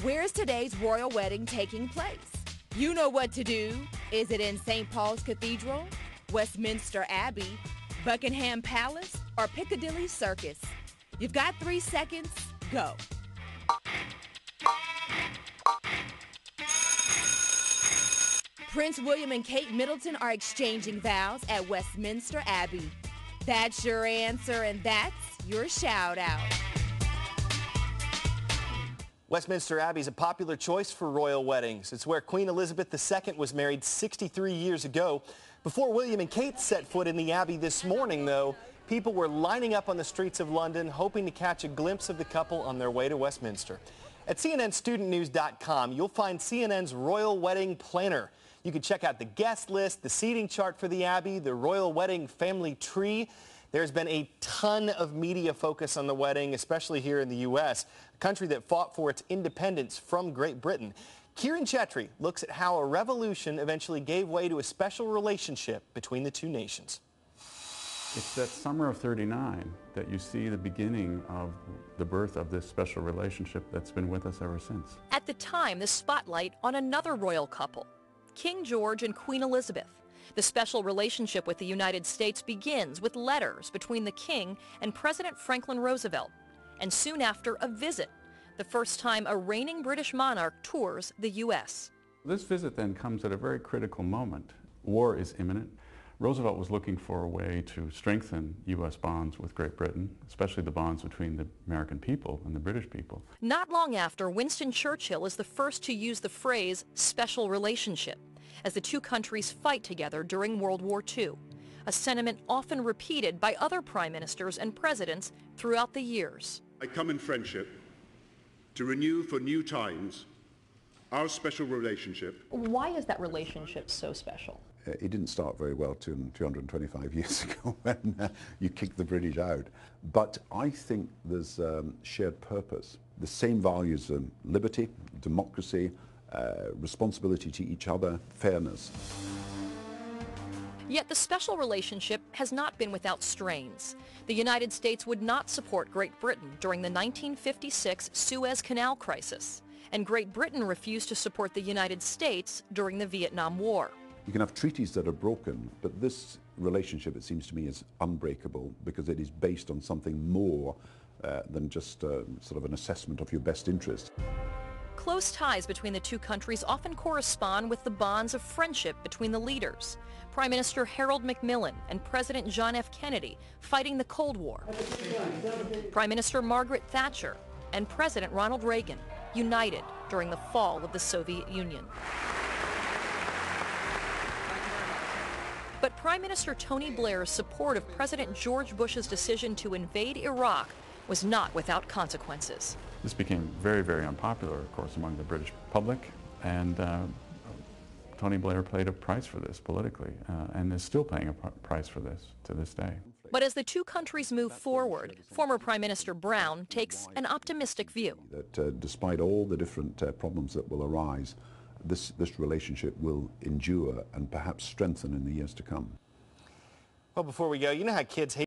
Where's today's royal wedding taking place? You know what to do. Is it in St. Paul's Cathedral, Westminster Abbey, Buckingham Palace, or Piccadilly Circus? You've got 3 seconds. Go. Prince William and Kate Middleton are exchanging vows at Westminster Abbey. That's your answer, and that's your shout out. Westminster Abbey is a popular choice for royal weddings. It's where Queen Elizabeth II was married 63 years ago. Before William and Kate set foot in the Abbey this morning, though, people were lining up on the streets of London hoping to catch a glimpse of the couple on their way to Westminster. At CNNStudentNews.com, you'll find CNN's Royal Wedding Planner. You can check out the guest list, the seating chart for the Abbey, the royal wedding family tree. There's been a ton of media focus on the wedding, especially here in the U.S., a country that fought for its independence from Great Britain. Kieran Chetri looks at how a revolution eventually gave way to a special relationship between the two nations. It's that summer of '39 that you see the beginning of the birth of this special relationship that's been with us ever since. At the time, the spotlight on another royal couple, King George and Queen Elizabeth. The special relationship with the United States begins with letters between the King and President Franklin Roosevelt, and soon after a visit, the first time a reigning British monarch tours the U.S. This visit then comes at a very critical moment. War is imminent. Roosevelt was looking for a way to strengthen U.S. bonds with Great Britain, especially the bonds between the American people and the British people. Not long after, Winston Churchill is the first to use the phrase special relationship as the two countries fight together during World War II, a sentiment often repeated by other prime ministers and presidents throughout the years. I come in friendship to renew for new times our special relationship. Why is that relationship so special? It didn't start very well 225 years ago when you kicked the British out. But I think there's shared purpose. The same values of liberty, democracy, responsibility to each other, fairness. Yet the special relationship has not been without strains. The United States would not support Great Britain during the 1956 Suez Canal crisis, and Great Britain refused to support the United States during the Vietnam War. You can have treaties that are broken, but this relationship, it seems to me, is unbreakable because it is based on something more than just sort of an assessment of your best interest. Close ties between the two countries often correspond with the bonds of friendship between the leaders. Prime Minister Harold Macmillan and President John F. Kennedy fighting the Cold War. Prime Minister Margaret Thatcher and President Ronald Reagan united during the fall of the Soviet Union. But Prime Minister Tony Blair's support of President George Bush's decision to invade Iraq was not without consequences. This became very, very unpopular, of course, among the British public, and Tony Blair paid a price for this politically, and is still paying a price for this to this day. But as the two countries move forward, former Prime Minister Brown takes an optimistic view. That despite all the different problems that will arise, this relationship will endure and perhaps strengthen in the years to come. Well, before we go, you know how kids hate